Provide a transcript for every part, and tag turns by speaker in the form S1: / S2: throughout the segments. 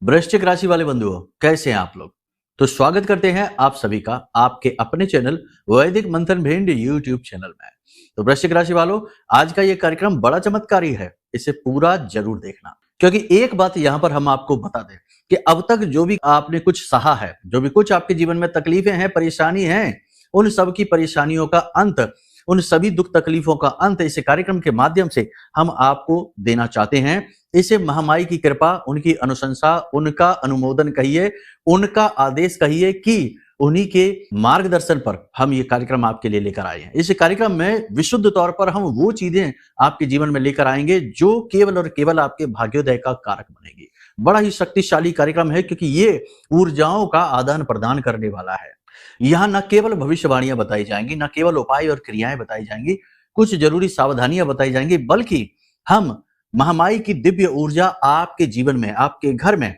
S1: वृश्चिक राशि वाले बंधुओं, कैसे हैं आप लोग। तो स्वागत करते हैं आप सभी का आपके अपने चैनल वैदिक मंथन भिंड यूट्यूब चैनल में। तो वृश्चिक राशि वालों, आज का ये कार्यक्रम बड़ा चमत्कारी है, इसे पूरा जरूर देखना। क्योंकि एक बात यहां पर हम आपको बता दें कि अब तक जो भी आपने कुछ सहा है, जो भी कुछ आपके जीवन में तकलीफें हैं, परेशानी हैं, उन सब की परेशानियों का अंत, उन सभी दुख तकलीफों का अंत इस कार्यक्रम के माध्यम से हम आपको देना चाहते हैं। इसे महामाई की कृपा, उनकी अनुशंसा, उनका अनुमोदन कहिए, उनका आदेश कहिए कि उन्हीं के मार्गदर्शन पर हम ये कार्यक्रम आपके लिए लेकर आए हैं। इस कार्यक्रम में विशुद्ध तौर पर हम वो चीजें आपके जीवन में लेकर आएंगे जो केवल और केवल आपके भाग्योदय का कारक बनेगी। बड़ा ही शक्तिशाली कार्यक्रम है क्योंकि ये ऊर्जाओं का आदान प्रदान करने वाला है। यहाँ न केवल भविष्यवाणियां बताई जाएंगी, न केवल उपाय और क्रियाएं बताई जाएंगी, कुछ जरूरी सावधानियां बताई जाएंगी, बल्कि हम महामाई की दिव्य ऊर्जा आपके जीवन में, आपके घर में,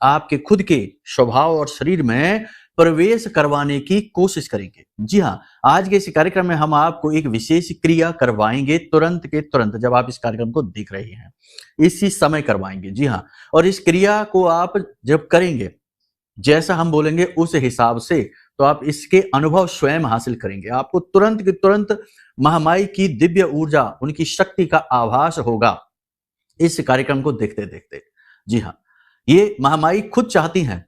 S1: आपके खुद के स्वभाव और शरीर में प्रवेश करवाने की कोशिश करेंगे। जी हाँ, आज के इस कार्यक्रम में हम आपको एक विशेष क्रिया करवाएंगे, तुरंत के तुरंत, जब आप इस कार्यक्रम को देख रहे हैं इसी समय करवाएंगे। जी हाँ, और इस क्रिया को आप जब करेंगे, जैसा हम बोलेंगे उस हिसाब से, तो आप इसके अनुभव स्वयं हासिल करेंगे। आपको तुरंत के तुरंत महामाई की दिव्य ऊर्जा, उनकी शक्ति का आभास होगा इस कार्यक्रम को देखते देखते। जी हाँ, ये महामाई खुद चाहती हैं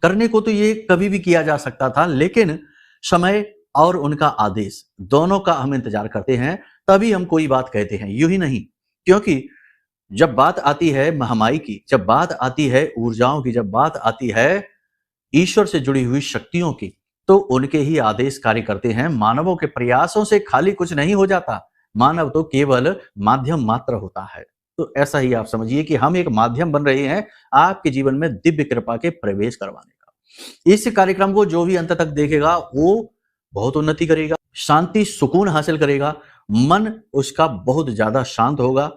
S1: करने को, तो ये कभी भी किया जा सकता था, लेकिन समय और उनका आदेश दोनों का हम इंतजार करते हैं, तभी हम कोई बात कहते हैं, यूं ही नहीं। क्योंकि जब बात आती है महामाई की, जब बात आती है ऊर्जाओं की, जब बात आती है ईश्वर से जुड़ी हुई शक्तियों की, तो उनके ही आदेश कार्य करते हैं। मानवों के प्रयासों से खाली कुछ नहीं हो जाता, मानव तो केवल माध्यम मात्र होता है। तो ऐसा ही आप समझिए कि हम एक माध्यम बन रहे हैं आपके जीवन में दिव्य कृपा के प्रवेश करवाने का। इस कार्यक्रम को जो भी अंत तक देखेगा वो बहुत उन्नति करेगा, शांति सुकून हासिल करेगा, मन उसका बहुत ज्यादा शांत होगा,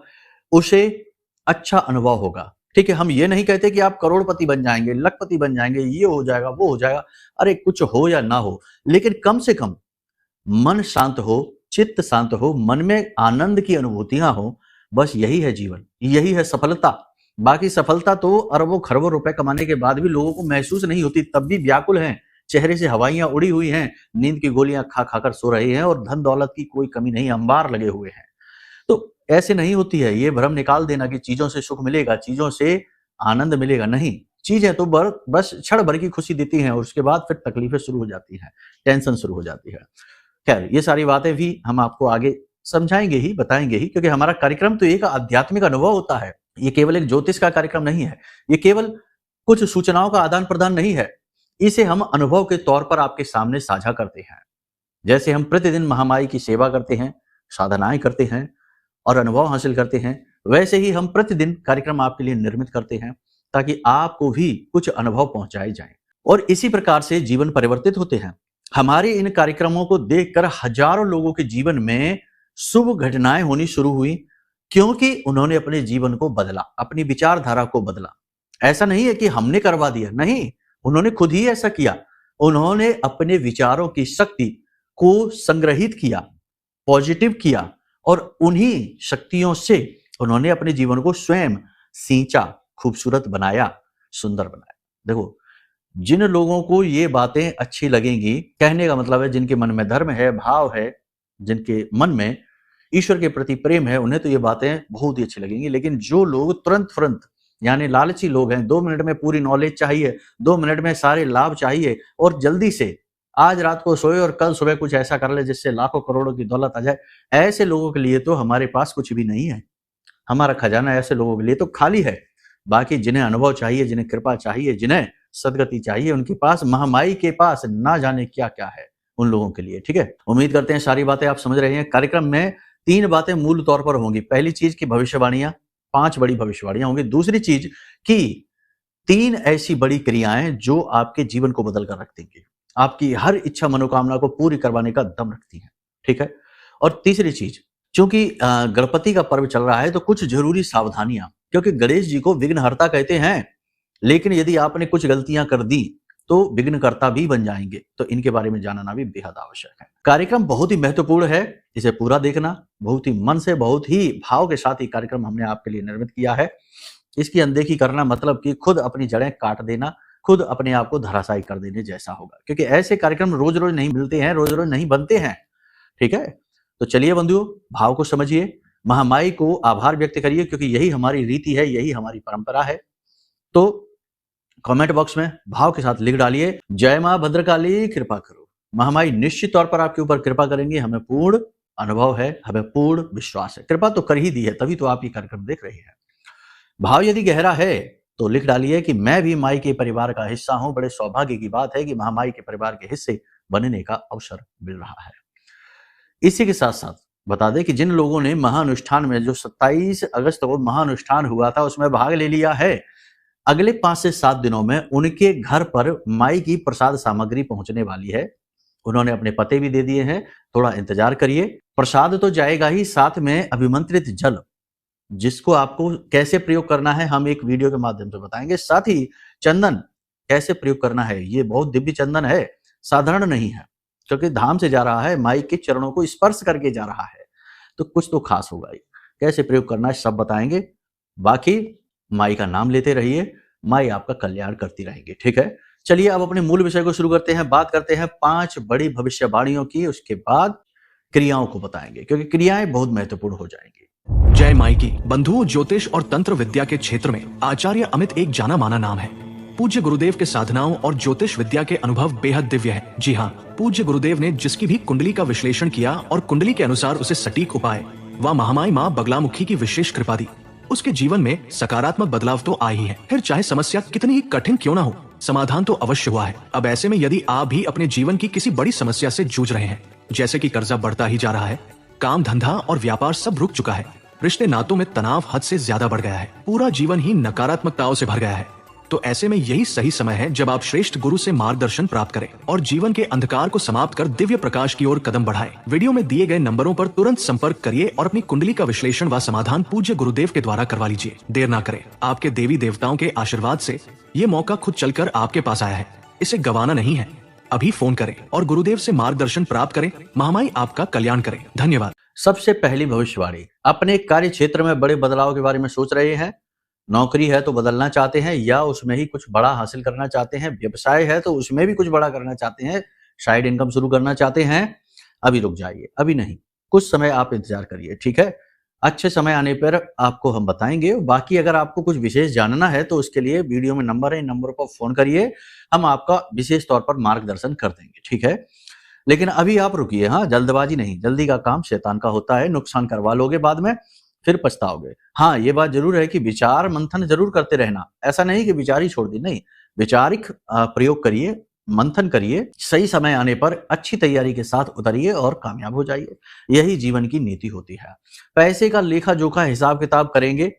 S1: उसे अच्छा अनुभव होगा। ठीक है, हम ये नहीं कहते कि आप करोड़पति बन जाएंगे, लखपति बन जाएंगे, ये हो जाएगा, वो हो जाएगा। अरे कुछ हो या ना हो, लेकिन कम से कम मन शांत हो, चित्त शांत हो, मन में आनंद की अनुभूतियां हो, बस यही है जीवन, यही है सफलता। बाकी सफलता तो अरबों खरबों रुपए कमाने के बाद भी लोगों को महसूस नहीं होती, तब भी व्याकुल हैं, चेहरे से हवाइयां उड़ी हुई हैं, नींद की गोलियां खा खाकर सो रहे हैं और धन दौलत की कोई कमी नहीं, अंबार लगे हुए हैं। तो ऐसे नहीं होती है, ये भ्रम निकाल देना कि चीजों से सुख मिलेगा, चीजों से आनंद मिलेगा, नहीं। चीजें तो बस क्षण भर की खुशी देती हैं और उसके बाद फिर तकलीफें शुरू हो जाती हैं, टेंशन शुरू हो जाती है। खैर, ये सारी बातें भी हम आपको आगे समझाएंगे ही, बताएंगे ही, क्योंकि हमारा कार्यक्रम तो एक आध्यात्मिक अनुभव होता है। ये केवल एक ज्योतिष का कार्यक्रम नहीं है, ये केवल कुछ सूचनाओं का आदान प्रदान नहीं है, इसे हम अनुभव के तौर पर आपके सामने साझा करते हैं। जैसे हम प्रतिदिन महामाई की सेवा करते हैं, साधनाएं करते हैं और अनुभव हासिल करते हैं, वैसे ही हम प्रतिदिन कार्यक्रम आपके लिए निर्मित करते हैं ताकि आपको भी कुछ अनुभव पहुंचाए जाएं। और इसी प्रकार से जीवन परिवर्तित होते हैं। हमारे इन कार्यक्रमों को देखकर हजारों लोगों के जीवन में शुभ घटनाएं होनी शुरू हुई, क्योंकि उन्होंने अपने जीवन को बदला, अपनी विचारधारा को बदला। ऐसा नहीं है कि हमने करवा दिया, नहीं, उन्होंने खुद ही ऐसा किया। उन्होंने अपने विचारों की शक्ति को संग्रहित किया, पॉजिटिव किया, और उन्हीं शक्तियों से उन्होंने अपने जीवन को स्वयं सींचा, खूबसूरत बनाया, सुंदर बनाया। देखो, जिन लोगों को ये बातें अच्छी लगेंगी, कहने का मतलब है जिनके मन में धर्म है, भाव है, जिनके मन में ईश्वर के प्रति प्रेम है, उन्हें तो ये बातें बहुत ही अच्छी लगेंगी। लेकिन जो लोग तुरंत यानी लालची लोग हैं, 2 मिनट में पूरी नॉलेज चाहिए, 2 मिनट में सारे लाभ चाहिए और जल्दी से आज रात को सोए और कल सुबह कुछ ऐसा कर ले जिससे लाखों करोड़ों की दौलत आ जाए, ऐसे लोगों के लिए तो हमारे पास कुछ भी नहीं है। हमारा खजाना ऐसे लोगों के लिए तो खाली है। बाकी जिन्हें अनुभव चाहिए, जिन्हें कृपा चाहिए, जिन्हें सदगति चाहिए, उनके पास, महामाई के पास ना जाने क्या क्या है उन लोगों के लिए। ठीक है, उम्मीद करते हैं सारी बातें आप समझ रहे हैं। कार्यक्रम में 3 बातें मूल तौर पर होंगी। पहली चीज की भविष्यवाणियां, 5 बड़ी भविष्यवाणियां होंगी। दूसरी चीज कि 3 ऐसी बड़ी क्रियाएं जो आपके जीवन को बदल कर रख देंगी, आपकी हर इच्छा मनोकामना को पूरी करवाने का दम रखती हैं। ठीक है, और तीसरी चीज, चूंकि गणपति का पर्व चल रहा है तो कुछ जरूरी सावधानियां, क्योंकि गणेश जी को विघ्नहर्ता कहते हैं, लेकिन यदि आपने कुछ गलतियां कर दी तो विघ्नकर्ता भी बन जाएंगे। तो इनके बारे में जानना भी बेहद आवश्यक है। कार्यक्रम बहुत ही महत्वपूर्ण है, इसे पूरा देखना, बहुत ही मन से, बहुत ही भाव के साथ ये कार्यक्रम हमने आपके लिए निर्मित किया है। इसकी अनदेखी करना मतलब कि खुद अपनी जड़ें काट देना, खुद अपने आप को धराशायी कर देने जैसा होगा, क्योंकि ऐसे कार्यक्रम रोज रोज नहीं मिलते हैं, रोज रोज नहीं बनते हैं। ठीक है, तो चलिए बंधुओं, भाव को समझिए, महामाई को आभार व्यक्त करिए, क्योंकि यही हमारी रीति है, यही हमारी परंपरा है। तो कमेंट बॉक्स में भाव के साथ लिख डालिए, जय मां भद्रकाली कृपा करो। महामाई निश्चित तौर पर आपके ऊपर कृपा करेंगी, हमें पूर्ण अनुभव है, हमें पूर्ण विश्वास है। कृपा तो कर ही दी है, तभी तो आप ये कार्यक्रम देख रहे हैं। भाव यदि गहरा है तो लिख डालिए कि मैं भी माई के परिवार का हिस्सा हूं। बड़े सौभाग्य की बात है कि महामाई के परिवार के हिस्से बनने का अवसर मिल रहा है। इसी के साथ साथ बता दें कि जिन लोगों ने महाअनुष्ठान में, जो 27 अगस्त को महाअनुष्ठान हुआ था, उसमें भाग ले लिया है, अगले 5 से 7 दिनों में उनके घर पर माई की प्रसाद सामग्री पहुंचने वाली है। उन्होंने अपने पते भी दे दिए हैं, थोड़ा इंतजार करिए। प्रसाद तो जाएगा ही, साथ में अभिमंत्रित जल, जिसको आपको कैसे प्रयोग करना है हम एक वीडियो के माध्यम से बताएंगे। साथ ही चंदन कैसे प्रयोग करना है, ये बहुत दिव्य चंदन है, साधारण नहीं है, क्योंकि धाम से जा रहा है, माई के चरणों को स्पर्श करके जा रहा है, तो कुछ तो खास होगा ही। कैसे प्रयोग करना है सब बताएंगे। बाकी माई का नाम लेते रहिए, माई आपका कल्याण करती रहेंगी। ठीक है, चलिए अब अपने मूल विषय को शुरू करते हैं। बात करते हैं 5 बड़ी भविष्यवाणियों की, उसके बाद क्रियाओं को बताएंगे, क्योंकि क्रियाएं बहुत महत्वपूर्ण हो जाएंगी।
S2: जय माई की। बंधुओं, ज्योतिष और तंत्र विद्या के क्षेत्र में आचार्य अमित एक जाना माना नाम है। पूज्य गुरुदेव के साधनाओं और ज्योतिष विद्या के अनुभव बेहद दिव्य है। जी हाँ, पूज्य गुरुदेव ने जिसकी भी कुंडली का विश्लेषण किया और कुंडली के अनुसार उसे सटीक उपाय व महामाई माँ बगलामुखी की विशेष कृपा दी, उसके जीवन में सकारात्मक बदलाव तो आ ही है। फिर चाहे समस्या कितनी ही कठिन क्यों ना हो, समाधान तो अवश्य हुआ है। अब ऐसे में यदि आप भी अपने जीवन की किसी बड़ी समस्या से जूझ रहे हैं, जैसे कि कर्जा बढ़ता ही जा रहा है, काम धंधा और व्यापार सब रुक चुका है, रिश्ते नातों में तनाव हद से ज्यादा बढ़ गया है, पूरा जीवन ही नकारात्मकताओं से भर गया है, तो ऐसे में यही सही समय है जब आप श्रेष्ठ गुरु से मार्गदर्शन प्राप्त करें और जीवन के अंधकार को समाप्त कर दिव्य प्रकाश की ओर कदम बढ़ाएं। वीडियो में दिए गए नंबरों पर तुरंत संपर्क करिए और अपनी कुंडली का विश्लेषण व समाधान पूज्य गुरुदेव के द्वारा करवा लीजिए। देर ना करें, आपके देवी देवताओं के आशीर्वाद से ये मौका खुद चलकर आपके पास आया है, इसे गंवाना नहीं है। अभी फोन करें और गुरुदेव से मार्गदर्शन प्राप्त करें। महामाई आपका कल्याण करें। धन्यवाद।
S1: सबसे पहली भविष्यवाणी, अपने कार्य क्षेत्र में बड़े बदलाव के बारे में सोच रहे हैं। नौकरी है तो बदलना चाहते हैं या उसमें ही कुछ बड़ा हासिल करना चाहते हैं। व्यवसाय है तो उसमें भी कुछ बड़ा करना चाहते हैं, साइड इनकम शुरू करना चाहते हैं। अभी रुक जाइए, अभी नहीं, कुछ समय आप इंतजार करिए। ठीक है, अच्छे समय आने पर आपको हम बताएंगे। बाकी अगर आपको कुछ विशेष जानना है तो उसके लिए वीडियो में नंबर है, इन नंबर पर फोन करिए, हम आपका विशेष तौर पर मार्गदर्शन कर देंगे। ठीक है, लेकिन अभी आप रुकिए। हाँ, जल्दबाजी नहीं, जल्दी का काम शैतान का होता है, नुकसान करवा लोगे बाद में, फिर पछताओगे। हाँ, ये बात जरूर है कि विचार मंथन जरूर करते रहना, ऐसा नहीं कि विचार ही छोड़ दी, नहीं, विचारिक प्रयोग करिए, मंथन करिए, सही समय आने पर अच्छी तैयारी के साथ उतरिए और कामयाब हो जाइए। यही जीवन की नीति होती है। पैसे का लेखा जोखा हिसाब किताब करेंगे,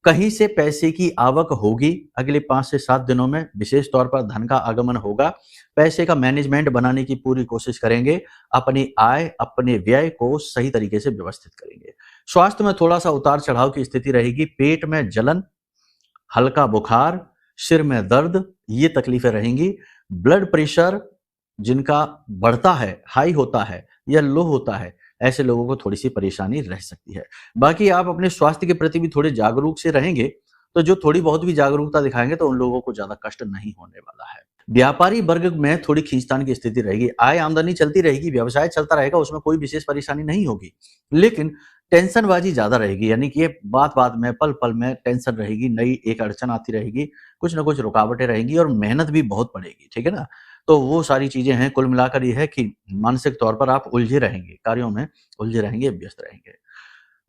S1: कहीं से पैसे की आवक होगी। अगले 5 से 7 दिनों में विशेष तौर पर धन का आगमन होगा। पैसे का मैनेजमेंट बनाने की पूरी कोशिश करेंगे। अपनी आय, अपने व्यय को सही तरीके से व्यवस्थित करेंगे। स्वास्थ्य में थोड़ा सा उतार चढ़ाव की स्थिति रहेगी। पेट में जलन, हल्का बुखार, सिर में दर्द, ये तकलीफें रहेंगी। ब्लड प्रेशर जिनका बढ़ता है, हाई होता है या लो होता है, ऐसे लोगों को थोड़ी सी परेशानी रह सकती है। बाकी आप अपने स्वास्थ्य के प्रति भी थोड़े जागरूक से रहेंगे, तो जो थोड़ी बहुत भी जागरूकता दिखाएंगे तो उन लोगों को ज्यादा कष्ट नहीं होने वाला है। व्यापारी वर्ग में थोड़ी खींचतान की स्थिति रहेगी। आय आमदनी चलती रहेगी, व्यवसाय चलता रहेगा, उसमें कोई विशेष परेशानी नहीं होगी, लेकिन टेंशनबाजी ज्यादा रहेगी। यानी कि बात बात में, पल पल में टेंशन रहेगी, नई एक अड़चन आती रहेगी, कुछ ना कुछ रुकावटें रहेंगी और मेहनत भी बहुत पड़ेगी। ठीक है ना, तो वो सारी चीजें हैं। कुल मिलाकर ये है कि मानसिक तौर पर आप उलझे रहेंगे, कार्यों में उलझे रहेंगे, व्यस्त रहेंगे।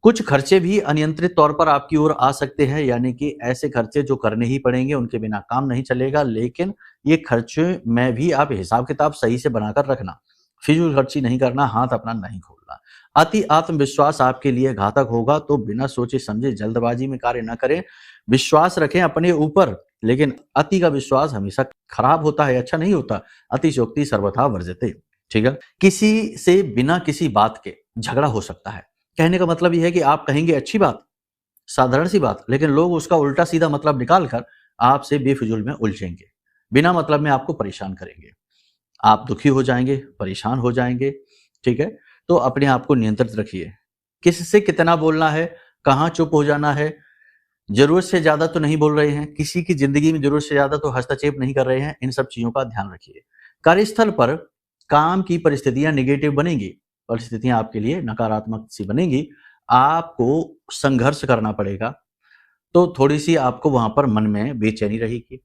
S1: कुछ खर्चे भी अनियंत्रित तौर पर आपकी ओर आ सकते हैं, यानी कि ऐसे खर्चे जो करने ही पड़ेंगे, उनके बिना काम नहीं चलेगा। लेकिन ये खर्चे में भी आप हिसाब किताब सही से बनाकर रखना, फिजूल खर्ची नहीं करना, हाथ अपना नहीं खोलना। अति आत्मविश्वास आपके लिए घातक होगा, तो बिना सोचे समझे जल्दबाजी में कार्य न करें। विश्वास रखें अपने ऊपर, लेकिन अति का विश्वास हमेशा खराब होता है, अच्छा नहीं होता। अतिशयोक्ति सर्वथा वर्जते। ठीक है, किसी से बिना किसी बात के झगड़ा हो सकता है। कहने का मतलब यह है कि आप कहेंगे अच्छी बात, साधारण सी बात, लेकिन लोग उसका उल्टा सीधा मतलब निकालकर आपसे बेफिजूल में उलझेंगे, बिना मतलब में आपको परेशान करेंगे। आप दुखी हो जाएंगे, परेशान हो जाएंगे। ठीक है, तो अपने आप को नियंत्रित रखिए। किससे कितना बोलना है, कहाँ चुप हो जाना है, जरूरत से ज्यादा तो नहीं बोल रहे हैं, किसी की जिंदगी में जरूरत से ज्यादा तो हस्तक्षेप नहीं कर रहे हैं। इन सब चीजों का ध्यान रखिए। कार्यस्थल पर काम की परिस्थितियां निगेटिव बनेंगी, परिस्थितियां आपके लिए नकारात्मक सी बनेंगी, आपको संघर्ष करना पड़ेगा, तो थोड़ी सी आपको वहां पर मन में बेचैनी रहेगी।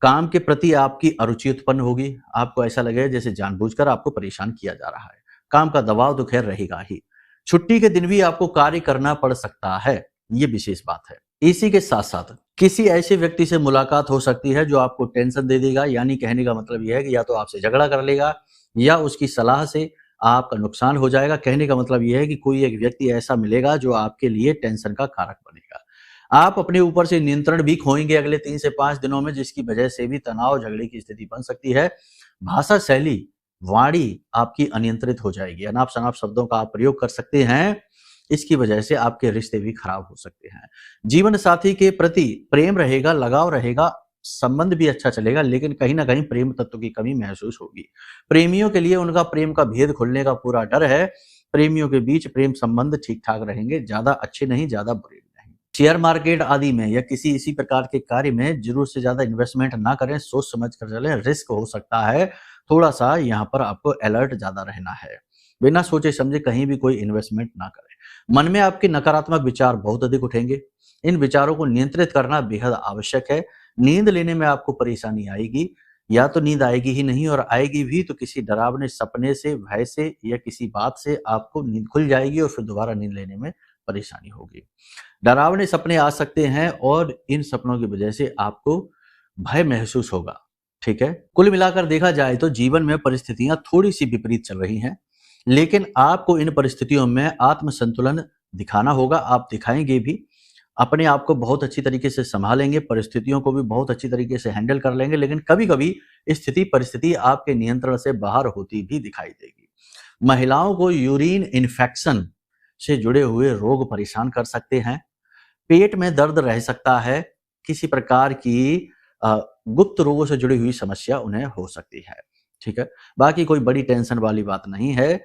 S1: काम के प्रति आपकी अरुचि उत्पन्न होगी, आपको ऐसा लगेगा जैसे जानबूझकर आपको परेशान किया जा रहा है। काम का दबाव तो खैर रहेगा ही। छुट्टी के दिन भी आपको कार्य करना पड़ सकता है, ये विशेष बात है। इसी के साथ साथ किसी ऐसे व्यक्ति से मुलाकात हो सकती है जो आपको टेंशन दे देगा, यानी कहने का मतलब यह है कि या तो आपसे झगड़ा कर लेगा या उसकी सलाह से आपका नुकसान हो जाएगा। कहने का मतलब यह है कि कोई एक व्यक्ति ऐसा मिलेगा जो आपके लिए टेंशन का कारक बनेगा। आप अपने ऊपर से नियंत्रण भी खोएंगे अगले 3 से 5 दिनों में, जिसकी वजह से भी तनाव झगड़े की स्थिति बन सकती है। भाषा शैली, वाणी आपकी अनियंत्रित हो जाएगी, अनाप शनाप शब्दों का आप प्रयोग कर सकते हैं, इसकी वजह से आपके रिश्ते भी खराब हो सकते हैं। जीवन साथी के प्रति प्रेम रहेगा, लगाव रहेगा, संबंध भी अच्छा चलेगा, लेकिन कहीं ना कहीं प्रेम तत्व की कमी महसूस होगी। प्रेमियों के लिए उनका प्रेम का भेद खुलने का पूरा डर है। प्रेमियों के बीच प्रेम संबंध ठीक ठाक रहेंगे, ज्यादा अच्छे नहीं, ज्यादा बुरे नहीं। शेयर मार्केट आदि में या किसी इसी प्रकार के कार्य में जरूरत से ज्यादा इन्वेस्टमेंट ना करें, सोच समझ कर चलें, रिस्क हो सकता है। थोड़ा सा यहाँ पर आपको अलर्ट ज्यादा रहना है। बिना सोचे समझे कहीं भी कोई इन्वेस्टमेंट ना करें। मन में आपके नकारात्मक विचार बहुत अधिक उठेंगे, इन विचारों को नियंत्रित करना बेहद आवश्यक है। नींद लेने में आपको परेशानी आएगी, या तो नींद आएगी ही नहीं, और आएगी भी तो किसी डरावने सपने से, भय से या किसी बात से आपको नींद खुल जाएगी और फिर दोबारा नींद लेने में परेशानी होगी। डरावने सपने आ सकते हैं और इन सपनों की वजह से आपको भय महसूस होगा। ठीक है, कुल मिलाकर देखा जाए तो जीवन में परिस्थितियां थोड़ी सी विपरीत चल रही हैं, लेकिन आपको इन परिस्थितियों में आत्म संतुलन दिखाना होगा। आप दिखाएंगे भी, अपने आप को बहुत अच्छी तरीके से संभालेंगे, परिस्थितियों को भी बहुत अच्छी तरीके से हैंडल कर लेंगे, लेकिन कभी कभी स्थिति परिस्थिति आपके नियंत्रण से बाहर होती भी दिखाई देगी। महिलाओं को यूरिन इन्फेक्शन से जुड़े हुए रोग परेशान कर सकते हैं। पेट में दर्द रह सकता है, किसी प्रकार की गुप्त रोगों से जुड़ी हुई समस्या उन्हें हो सकती है। ठीक है, बाकी कोई बड़ी टेंशन वाली बात नहीं है।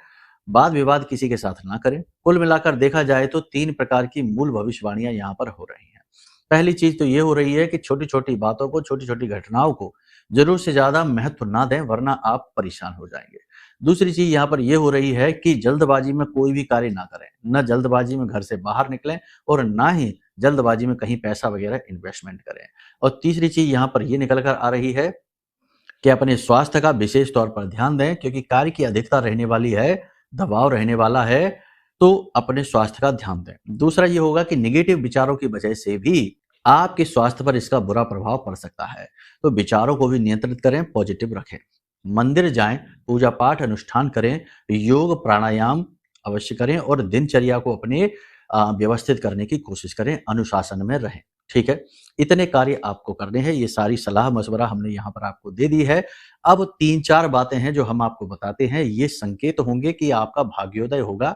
S1: वाद विवाद किसी के साथ ना करें। कुल मिलाकर देखा जाए तो 3 प्रकार की मूल भविष्यवाणियां यहाँ पर हो रही हैं। पहली चीज तो ये हो रही है कि छोटी छोटी बातों को, छोटी छोटी घटनाओं को जरूर से ज्यादा महत्व ना दें, वरना आप परेशान हो जाएंगे। दूसरी चीज यहाँ पर यह हो रही है कि जल्दबाजी में कोई भी कार्य ना करें, न जल्दबाजी में घर से बाहर निकलें और ना ही जल्दबाजी में कहीं पैसा वगैरह इन्वेस्टमेंट करें। और तीसरी चीज यहाँ पर यह निकल कर आ रही है कि अपने स्वास्थ्य का विशेष तौर पर ध्यान दें, क्योंकि कार्य की अधिकता रहने वाली है, दबाव रहने वाला है, तो अपने स्वास्थ्य का ध्यान दें। दूसरा ये होगा कि नेगेटिव विचारों की वजह से भी आपके स्वास्थ्य पर इसका बुरा प्रभाव पड़ सकता है, तो विचारों को भी नियंत्रित करें, पॉजिटिव रखें। मंदिर जाएं, पूजा पाठ अनुष्ठान करें, योग प्राणायाम अवश्य करें और दिनचर्या को अपने व्यवस्थित करने की कोशिश करें, अनुशासन में रहें। ठीक है, इतने कार्य आपको करने हैं। ये सारी सलाह मशवरा हमने यहाँ पर आपको दे दी है। अब 3-4 बातें हैं जो हम आपको बताते हैं, ये संकेत होंगे कि आपका भाग्योदय होगा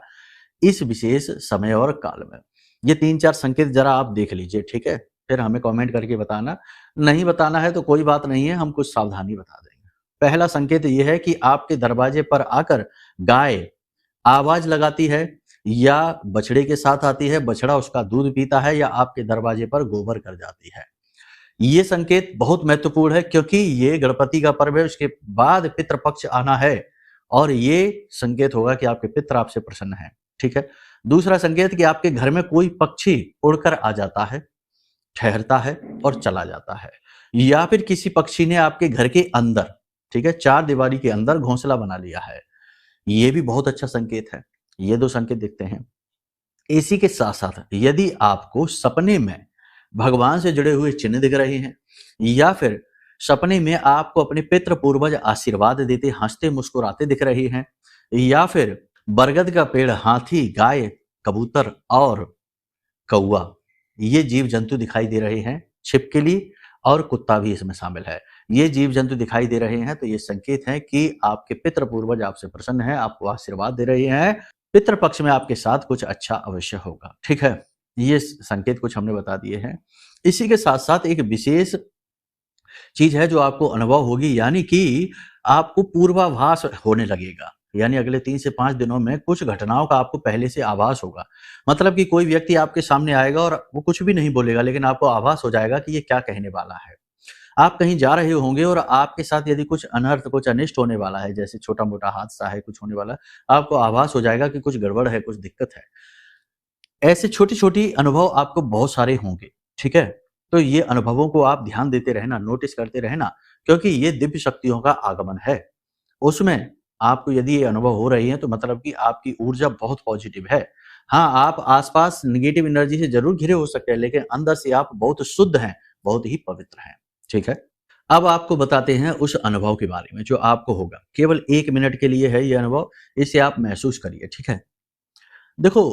S1: इस विशेष समय और काल में। ये 3-4 संकेत जरा आप देख लीजिए, ठीक है, फिर हमें कमेंट करके बताना। नहीं बताना है तो कोई बात नहीं है, हम कुछ सावधानी बता देंगे। पहला संकेत ये है कि आपके दरवाजे पर आकर गाय आवाज लगाती है या बछड़े के साथ आती है, बछड़ा उसका दूध पीता है या आपके दरवाजे पर गोबर कर जाती है। ये संकेत बहुत महत्वपूर्ण है, क्योंकि ये गणपति का पर्व है, उसके बाद पितृपक्ष आना है और ये संकेत होगा कि आपके पितृ आपसे प्रसन्न है। ठीक है, दूसरा संकेत कि आपके घर में कोई पक्षी उड़कर आ जाता है, ठहरता है और चला जाता है, या फिर किसी पक्षी ने आपके घर के अंदर, ठीक है, 4 दीवारी के अंदर घोंसला बना लिया है, ये भी बहुत अच्छा संकेत है। ये 2 संकेत दिखते हैं। इसी के साथ साथ यदि आपको सपने में भगवान से जुड़े हुए चिन्ह दिख रहे हैं, या फिर सपने में आपको अपने पितृ पूर्वज आशीर्वाद देते हंसते मुस्कुराते दिख रहे हैं, या फिर बरगद का पेड़, हाथी, गाय, कबूतर और कौवा, ये जीव जंतु दिखाई दे रहे हैं, छिपकली और कुत्ता भी इसमें शामिल है, ये जीव जंतु दिखाई दे रहे हैं, तो ये संकेत है कि आपके पितृ पूर्वज आपसे प्रसन्न हैं, आपको आशीर्वाद दे रहे हैं, पितृ पक्ष में आपके साथ कुछ अच्छा अवश्य होगा। ठीक है, ये संकेत कुछ हमने बता दिए हैं। इसी के साथ साथ एक विशेष चीज है जो आपको अनुभव होगी, यानी कि आपको पूर्वाभास होने लगेगा। यानी अगले 3 से 5 दिनों में कुछ घटनाओं का आपको पहले से आभास होगा। मतलब कि कोई व्यक्ति आपके सामने आएगा और वो कुछ भी नहीं बोलेगा, लेकिन आपको आभास हो जाएगा कि ये क्या कहने वाला है। आप कहीं जा रहे होंगे और आपके साथ यदि कुछ अनर्थ, कुछ अनिष्ट होने वाला है, जैसे छोटा-मोटा हादसा है, कुछ होने वाला है, आपको आभास हो जाएगा कि कुछ गड़बड़ है, कुछ दिक्कत है। ऐसे छोटी-छोटी अनुभव आपको बहुत सारे होंगे, ठीक है? तो ये अनुभवों को आप ध्यान देते रहना, नोटिस करते रहना, क्योंकि ये दिव्य शक्तियों का आगमन है। उसमें आपको यदि ये अनुभव हो रही है तो मतलब कि आपकी ऊर्जा बहुत पॉजिटिव है। हाँ, आप आस-पास नेगेटिव एनर्जी से ज़रूर घिरे हो सकते हैं, लेकिन अंदर से आप बहुत शुद्ध हैं, बहुत ही पवित्र हैं, ठीक है? अब आपको बताते हैं उस अनुभव के बारे में जो आपको होगा। केवल 1 मिनट के लिए है ये अनुभव, इसे आप महसूस करिए, ठीक है? देखो,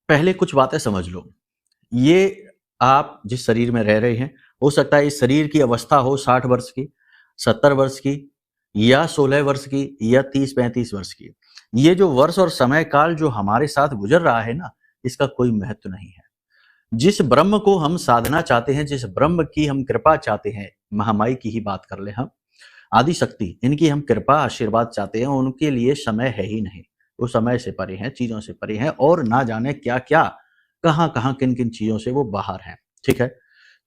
S1: पहले कुछ बातें समझ लो। ये आप जिस शरीर में रह रहे हैं, हो सकता है इस शरीर की अवस्था हो 60 वर्ष की, 70 वर्ष की या 16 वर्ष की या 30-35 वर्ष की। ये जो वर्ष और समय काल जो हमारे साथ गुजर रहा है ना, इसका कोई महत्व नहीं है। जिस ब्रह्म को हम साधना चाहते हैं, जिस ब्रह्म की हम कृपा चाहते हैं, महामाई की ही बात कर लें हम, आदि शक्ति, इनकी हम कृपा आशीर्वाद चाहते हैं, उनके लिए समय है ही नहीं। वो समय से परे हैं, चीज़ों से परे हैं और ना जाने क्या-क्या, कहाँ-कहाँ, किन-किन चीज़ों से वो बाहर हैं, ठीक है?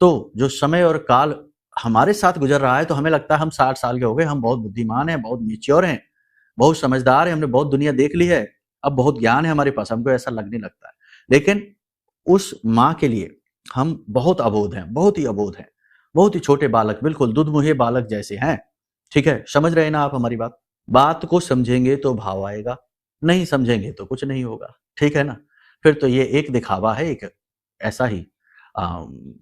S1: तो जो समय और काल हमारे साथ गुज़र रहा है, तो हमें लगता है हम 60 साल के हो गए, हम बहुत बुद्धिमान हैं, बहुत मैच्योर हैं, बहुत समझदार हैं, हमने बहुत दुनिया देख ली है, अब बहुत ज्ञान है हमारे पास, हमको ऐसा लगने लगता है। लेकिन उस माँ के लिए हम बहुत अबोध हैं, बहुत ही अबोध हैं, बहुत ही छोटे बालक, बिल्कुल दुधमुहे बालक जैसे हैं, ठीक है? समझ रहे हैं ना आप हमारी बात? बात को समझेंगे तो भाव आएगा, नहीं समझेंगे तो कुछ नहीं होगा, ठीक है ना? फिर तो ये एक दिखावा है, एक ऐसा ही अ,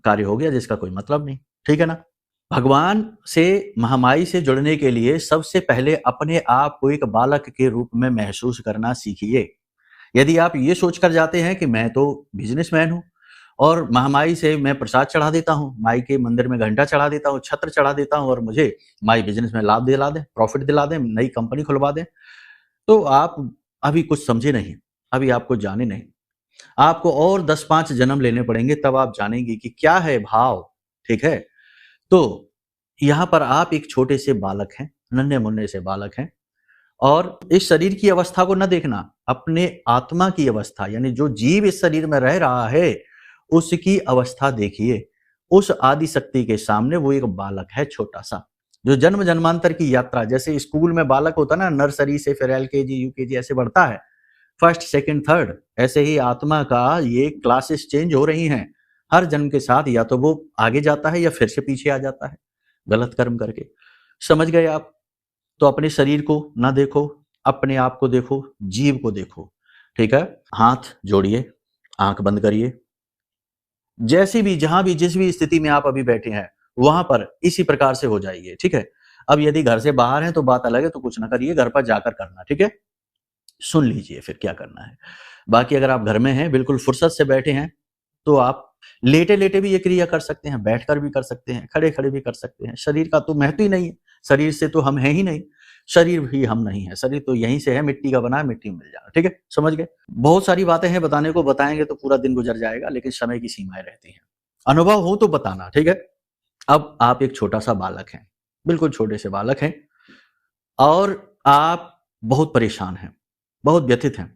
S1: कार्य हो गया जिसका कोई मतलब नहीं, ठीक है ना? भगवान से, महामाई से जुड़ने के लिए सबसे पहले अपने आप को एक बालक के रूप में महसूस करना सीखिए। यदि आप ये सोचकर जाते हैं कि मैं तो बिज़नेसमैन हूँ और महामाई से मैं प्रसाद चढ़ा देता हूँ, माई के मंदिर में घंटा चढ़ा देता हूँ, छत्र चढ़ा देता हूँ और मुझे माई बिज़नेस में लाभ दिला दें, प्रॉफ़िट दिला दें, नई कंपनी खुलवा दें, तो आप अभी कुछ समझे नहीं, अभी आपको जाने नहीं। आपको और 10-5 जन्म लेने पड़ेंगे तब आप जानेंगे कि क्या है भाव, ठीक है? तो यहाँ पर आप एक छोटे से बालक हैं, नन्हे-मुन्ने से बालक हैं और इस शरीर की अवस्था को न देखना, अपने आत्मा की अवस्था यानी जो जीव इस शरीर में रह रहा है, उसकी अवस्था देखिए। उस आदि शक्ति के सामने वो एक बालक है छोटा-सा, जो जन्म-जन्मांतर की यात्रा जैसे स्कूल में बालक होता है ना, नर्सरी से फिर एलकेजी, यूकेजी ऐसे बढ़ता है, फर्स्ट, सेकंड, थर्ड, ऐसे ही आत्मा का ये क्लासेस चेंज हो रही हैं। हर जन्म के साथ या तो वो आगे जाता है या फिर से पीछे आ जाता है, गलत कर्म करके। समझ गए आप? तो अपने शरीर को ना देखो, अपने आप को देखो, जीव को देखो, ठीक है? हाथ जोड़िए, आँख बंद करिए। जैसे भी, जहाँ भी, जिस भी स्थिति में आप अभी बैठे हैं, वहाँ पर इसी प्रकार से हो जाइए, ठीक है? अब यदि घर से बाहर हैं तो बात अलग है, तो कुछ ना करिए, घर पर जाकर करना, ठीक है? सुन लीजिए फिर क्या करना है। बाकी अगर आप घर में हैं, बिल्कुल फुर्सत से बैठे हैं, तो आप लेटे-लेटे भी ये क्रिया कर सकते हैं, बैठकर भी कर सकते हैं, खड़े-खड़े भी कर सकते हैं। शरीर का तो महत्व ही नहीं है, शरीर से तो हम हैं ही नहीं, शरीर भी हम नहीं है, शरीर तो यहीं से है, मिट्टी का बना है, मिट्टी में मिल जाना, ठीक है? समझ गए? बहुत सारी बातें हैं बताने को, बताएँगे तो पूरा दिन गुज़र जाएगा, लेकिन समय की सीमाएँ रहती हैं। अनुभव हो तो बताना, ठीक है? अब आप एक छोटा-सा बालक हैं, बिल्कुल छोटे से बालक हैं और आप बहुत परेशान हैं, बहुत व्यथित हैं।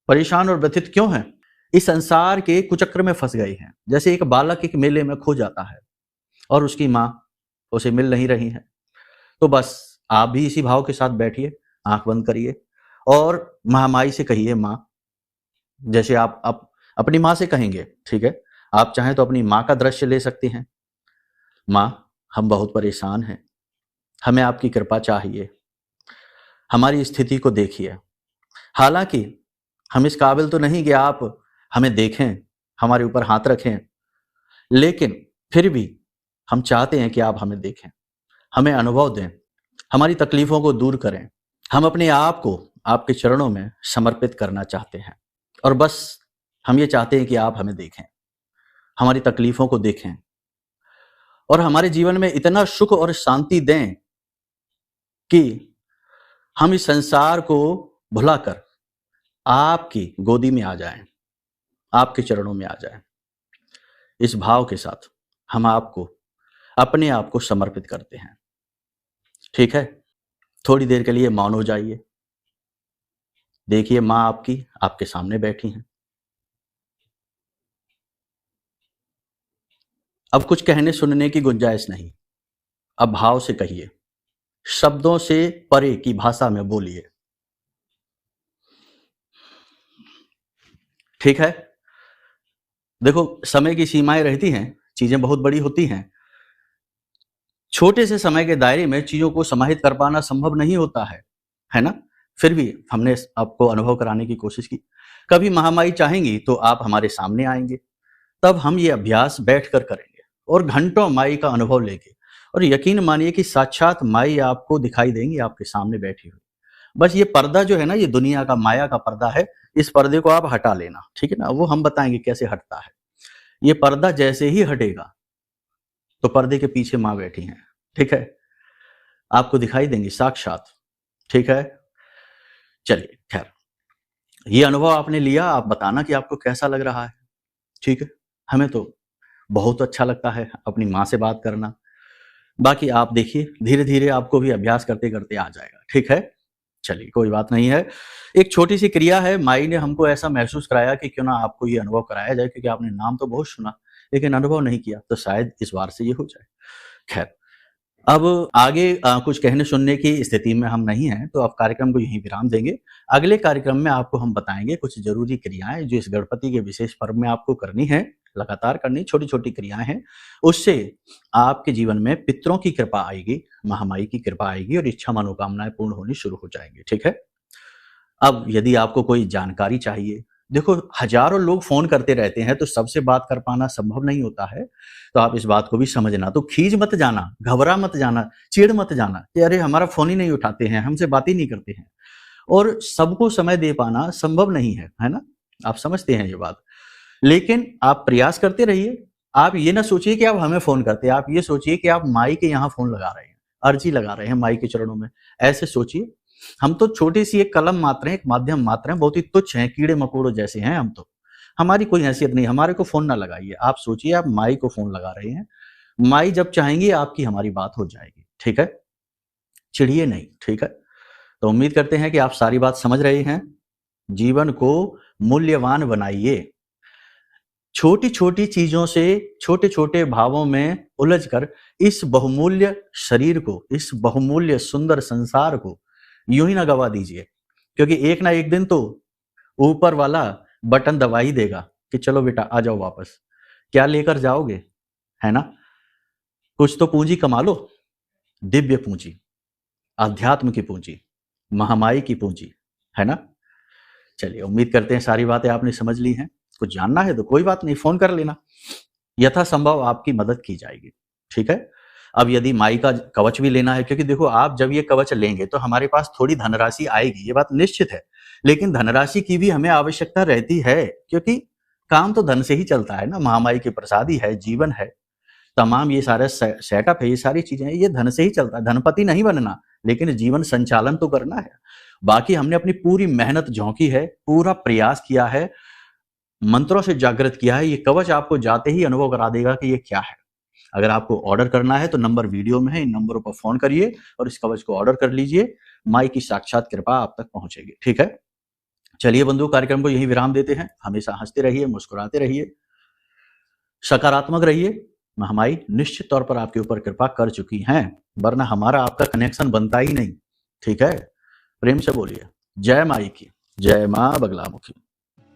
S1: परेशान और व्यथित क्यों हैं? इस संसार के कुचक्र में फँस गए हैं। जैसे एक बालक एक मेले में खो जाता है और उसकी माँ उसे मिल नहीं रही है। तो बस आप भी इसी भाव के साथ बैठिए, आँख बंद करिए और महामाई से कहिए माँ, जैसे आप अपनी माँ से कहेंगे, ठीक है? आप चाहें तो अपनी माँ का दृश्य ले सकती हैं। माँ, हम बहुत परेशान हैं, हमें आपकी कृपा चाहिए, हमारी स्थिति को देखिए। हालाँकि हम इस काबिल तो नहीं कि आप हमें देखें, हमारे ऊपर हाथ रखें, लेकिन फिर भी हम चाहते हैं कि आप हमें देखें, हमें अनुभव दें, हमारी तकलीफ़ों को दूर करें। हम अपने आप को आपके चरणों में समर्पित करना चाहते हैं और बस हम ये चाहते हैं कि आप हमें देखें, हमारी तकलीफ़ों को देखें और हमारे जीवन में इतना सुख और शांति दें कि हम इस संसार को भुलाकर आपकी गोदी में आ जाएँ, आपके चरणों में आ जाएँ। इस भाव के साथ हम आपको, अपने आप को समर्पित करते हैं, ठीक है? थोड़ी देर के लिए मौन हो जाइए, देखिए माँ आपकी आपके सामने बैठी हैं। अब कुछ कहने सुनने की गुंजाइश नहीं, अब भाव से कहिए, शब्दों से परे की भाषा में बोलिए। ठीक है। देखो समय की सीमाएं रहती हैं, चीजें बहुत बड़ी होती हैं, छोटे से समय के दायरे में चीजों को समाहित कर पाना संभव नहीं होता है ना। फिर भी हमने आपको अनुभव कराने की कोशिश की। कभी महामाई चाहेंगी तो आप हमारे सामने आएंगे, तब हम ये अभ्यास बैठकर करेंगे और घंटों माई का अनुभव लेंगे, और यकीन मानिए कि साक्षात माई आपको दिखाई देंगी आपके सामने बैठी हुई। बस ये पर्दा जो है ना, ये दुनिया का माया का पर्दा है, इस पर्दे को आप हटा लेना, ठीक है ना। वो हम बताएंगे कैसे हटता है। ये पर्दा जैसे ही हटेगा तो पर्दे के पीछे माँ बैठी हैं, ठीक है, आपको दिखाई देंगी साक्षात, ठीक है। चलिए खैर, ये अनुभव आपने लिया, आप बताना कि आपको कैसा लग रहा है, ठीक है। हमें तो बहुत अच्छा लगता है अपनी माँ से बात करना। बाकी आप देखिए धीरे धीरे आपको भी अभ्यास करते करते आ जाएगा, ठीक है। चलिए कोई बात नहीं है। एक छोटी सी क्रिया है, माई ने हमको ऐसा महसूस कराया कि क्यों ना आपको ये अनुभव कराया जाए, क्योंकि आपने नाम तो बहुत सुना लेकिन अनुभव नहीं किया, तो शायद इस बार से ये हो जाए। खैर, अब आगे कुछ कहने सुनने की स्थिति में हम नहीं हैं, तो अब कार्यक्रम को यहीं विराम देंगे। अगले कार्यक्रम में आपको हम बताएंगे कुछ जरूरी क्रियाएं जो इस गणपति के विशेष पर्व में आपको करनी है, लगातार करनी, छोटी छोटी क्रियाएं हैं। उससे आपके जीवन में पितरों की कृपा आएगी, महामाई की कृपा आएगी और इच्छा मनोकामनाएं पूर्ण होनी शुरू हो जाएंगी, ठीक है। अब यदि आपको कोई जानकारी चाहिए, देखो हजारों लोग फोन करते रहते हैं तो सबसे बात कर पाना संभव नहीं होता है, तो आप इस बात को भी समझना। तो खींच मत जाना, घबरा मत जाना, चिढ़ मत जाना कि अरे हमारा फोन ही नहीं उठाते हैं, हमसे बात ही नहीं करते हैं। और सबको समय दे पाना संभव नहीं है ना, आप समझते हैं ये बात। लेकिन आप प्रयास करते रहिए। आप ये ना सोचिए कि आप हमें फोन करते हैं, आप ये सोचिए कि आप माई के यहाँ फोन लगा रहे हैं, अर्जी लगा रहे हैं माई के चरणों में। ऐसे सोचिए, हम तो छोटी सी एक कलम मात्र हैं, एक माध्यम मात्र हैं, बहुत ही तुच्छ हैं, कीड़े मकोड़ों जैसे हैं हम तो। हमारी कोई हैसियत नहीं, हमारे को फोन ना लगाइए। आप सोचिए आप माई को फोन लगा रहे हैं, माई जब चाहेंगी आपकी हमारी बात हो जाएगी, ठीक है। चिढ़िए नहीं, ठीक है। तो उम्मीद करते हैं कि आप सारी बात समझ रहे हैं। जीवन को मूल्यवान बनाइए, छोटी छोटी चीजों से, छोटे छोटे भावों में उलझकर इस बहुमूल्य शरीर को, इस बहुमूल्य सुंदर संसार को यूं ही ना गवा दीजिए, क्योंकि एक ना एक दिन तो ऊपर वाला बटन दबा ही देगा कि चलो बेटा आ जाओ वापस। क्या लेकर जाओगे, है ना। कुछ तो पूंजी कमा लो, दिव्य पूंजी, अध्यात्म की पूंजी, महामाई की पूंजी, है ना। चलिए उम्मीद करते हैं सारी बातें आपने समझ ली हैं। कुछ जानना है तो कोई बात नहीं, फोन कर लेना, यथासंभव आपकी मदद की जाएगी, ठीक है। अब यदि माई का कवच भी लेना है, क्योंकि देखो आप जब ये कवच लेंगे तो हमारे पास थोड़ी धनराशि आएगी, ये बात निश्चित है। लेकिन धनराशि की भी हमें आवश्यकता रहती है, क्योंकि काम तो धन से ही चलता है ना। महामाई की प्रसादी है, जीवन है, तमाम ये सारा सेटअप है, ये सारी चीजें हैं, ये धन से ही चलता है। धनपति नहीं बनना, लेकिन जीवन संचालन तो करना है। बाकी हमने अपनी पूरी मेहनत झोंकी है, पूरा प्रयास किया है, मंत्रों से जागृत किया है। ये कवच आपको जाते ही अनुभव करा देगा कि ये क्या है। अगर आपको ऑर्डर करना है तो नंबर वीडियो में है, इन नंबरों पर फोन करिए और इस कवच को ऑर्डर कर लीजिए। माई की साक्षात कृपा आप तक पहुंचेगी, ठीक है। चलिए बंधु, कार्यक्रम को यहीं विराम देते हैं। हमेशा हंसते रहिए, मुस्कुराते रहिए, सकारात्मक रहिए। महामाई निश्चित तौर पर आपके ऊपर कृपा कर चुकी हैं, वरना हमारा आपका कनेक्शन बनता ही नहीं, ठीक है। प्रेम से बोलिए जय माई की, जय मां बगलामुखी।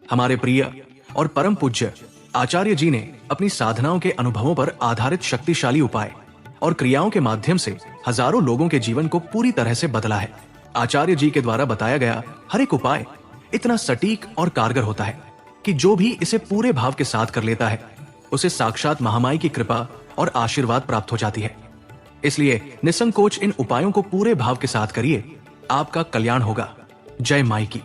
S2: हमारे प्रिय और परम पूज्य आचार्य जी ने अपनी साधनाओं के अनुभवों पर आधारित शक्तिशाली उपाय और क्रियाओं के माध्यम से हजारों लोगों के जीवन को पूरी तरह से बदला है। आचार्य जी के द्वारा बताया गया हर एक उपाय इतना सटीक और कारगर होता है कि जो भी इसे पूरे भाव के साथ कर लेता है, उसे साक्षात महामाई की कृपा और आशीर्वाद प्राप्त हो जाती है। इसलिए निसंकोच इन उपायों को पूरे भाव के साथ करिए, आपका कल्याण होगा। जय माई की।